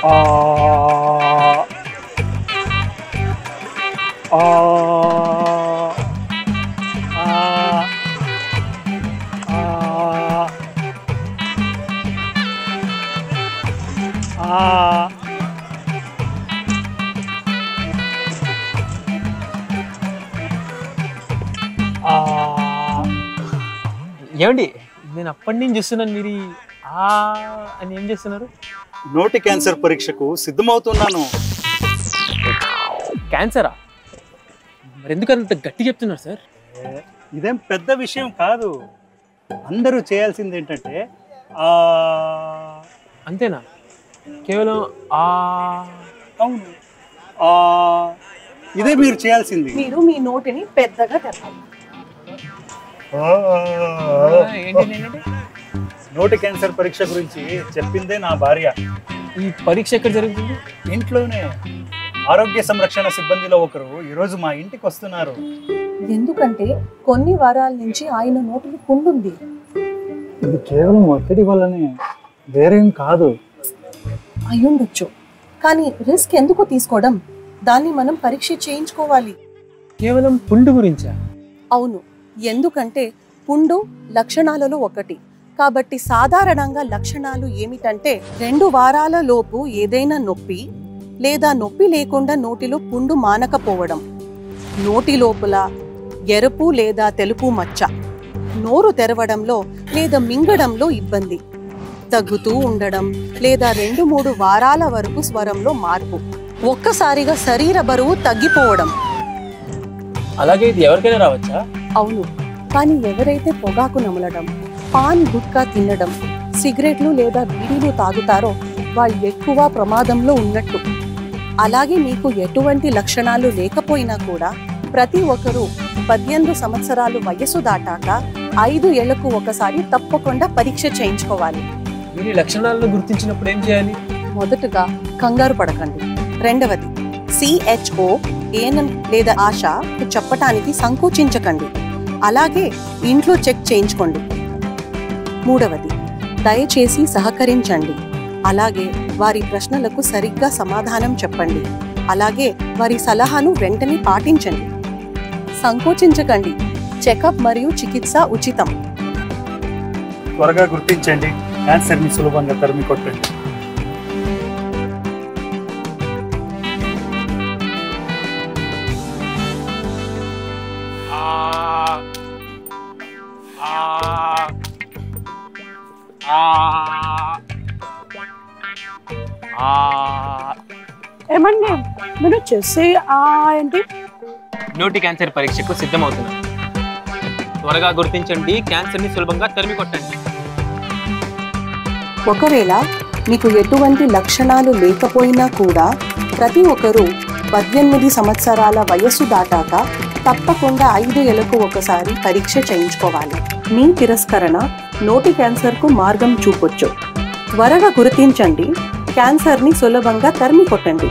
ఆ ఆ ఆ ఆ ఏమండి నేను అప్పటి నుంచి చూస్తున్నాను మీరు ఆ అని ఏం చేస్తున్నారు? నోటి క్యాన్సర్ పరీక్షకు సిద్ధమవుతున్నాను. క్యాన్సరా? మరి ఎందుకంత గట్టి చెప్తున్నారు సార్? ఇదేం పెద్ద విషయం కాదు. అందరూ చేయాల్సింది ఏంటంటే ఆ అంతేనా? కేవలం ఆ అవును ఆ ఇదే మీరు చేయాల్సింది. మీరు మీ నోటిని పెద్దగా తెరవాలి. ఏంటి? నోటి క్యాన్సర్ పరీక్ష గురించి చెప్పిందే నా భార్య. ఈ పరీక్ష ఎక్కడ జరుగుతుంది? ఇంట్లోనే. ఆరోగ్య సంరక్షణ సిబ్బందిలో ఒకరు ఈరోజు మా ఇంటికి వస్తున్నారు. ఎందుకంటే కొన్ని వారాల నుంచి ఆయన నోటిలో పుండుంది. ఇది కేవలం ఒత్తిడి వల్లనే, వేరేం కాదు. అయ్యుండొచ్చు, కానీ రిస్క్ ఎందుకు తీసుకోవడం? దాన్ని మనం పరీక్ష చేయించుకోవాలి. కేవలం పుండు గురించా? అవును, ఎందుకంటే పుండు లక్షణాలలో ఒకటి. కాబట్టి సాధారణంగా లక్షణాలు ఏమిటంటే 2 వారాల లోపు ఏదైనా నొప్పి లేదా నొప్పి లేకుండా నోటిలో పుండు మానకపోవడం, నోటి లోపల ఎరుపు లేదా తెలుపు మచ్చ, నోరు తెరవడంలో లేదా మింగడంలో ఇబ్బంది, తగ్గుతూ ఉండడం లేదా 2-3 వారాల వరకు స్వరంలో మార్పు, ఒక్కసారిగా శరీర బరువు తగ్గిపోవడం. అలాగే ఇది ఎవరికైనా రావచ్చా? అవును, కానీ ఎవరైతే పొగాకు నమలడం, పాన్ గుట్కా తినడం, సిగరెట్లు లేదా బీడీలు తాగుతారో వాళ్ళు ఎక్కువ ప్రమాదంలో ఉన్నట్టు. అలాగే మీకు ఎటువంటి లక్షణాలు లేకపోయినా కూడా ప్రతి ఒక్కరూ 18 సంవత్సరాలు వయసు దాటాక 5 ఏళ్లకు ఒకసారి తప్పకుండా పరీక్ష చేయించుకోవాలి. మీరు లక్షణాలను గుర్తించినప్పుడు ఏం చేయాలి? మొదటగా కంగారు పడకండి. రెండవది CHO, ANM లేదా ఆశ చెప్పటానికి సంకోచించకండి. అలాగే ఇంట్లో చెక్ చేయించుకోండి. మూడవది దయచేసి సహకరించండి. అలాగే వారి ప్రశ్నలకు సరిగ్గా సమాధానం చెప్పండి. అలాగే వారి సలహాను వెంటనే పాటించండి. సంకోచించకండి. చెకప్ మరియు చికిత్స ఉచితం. త్వరగా గుర్తించండి, క్యాన్సర్ని సులభంగా తరిమి కొట్టండి. ఏమండి మీరు చేసే ఏంటి? నోటి క్యాన్సర్ పరీక్షకు సిద్ధమవుతున్నాను. త్వరగా గుర్తించండి, క్యాన్సర్ని సులభంగా తరిమి కొట్టండి. ఒకవేళ మీకు ఎటువంటి లక్షణాలు లేకపోయినా కూడా ప్రతి ఒక్కరూ 18 సంవత్సరాల వయస్సు దాటాక తప్పకుండా 5 ఏళ్లకు ఒకసారి పరీక్ష చేయించుకోవాలి. మీ తిరస్కరణ నోటి క్యాన్సర్కు మార్గం చూపొచ్చు. త్వరగా గుర్తించండి, క్యాన్సర్ని సులభంగా తరిమి కొట్టండి.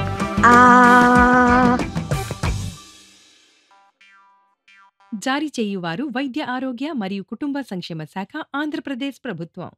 జారీ చేయువారు వైద్య ఆరోగ్య మరియు కుటుంబ సంక్షేమ శాఖ, ఆంధ్రప్రదేశ్ ప్రభుత్వం.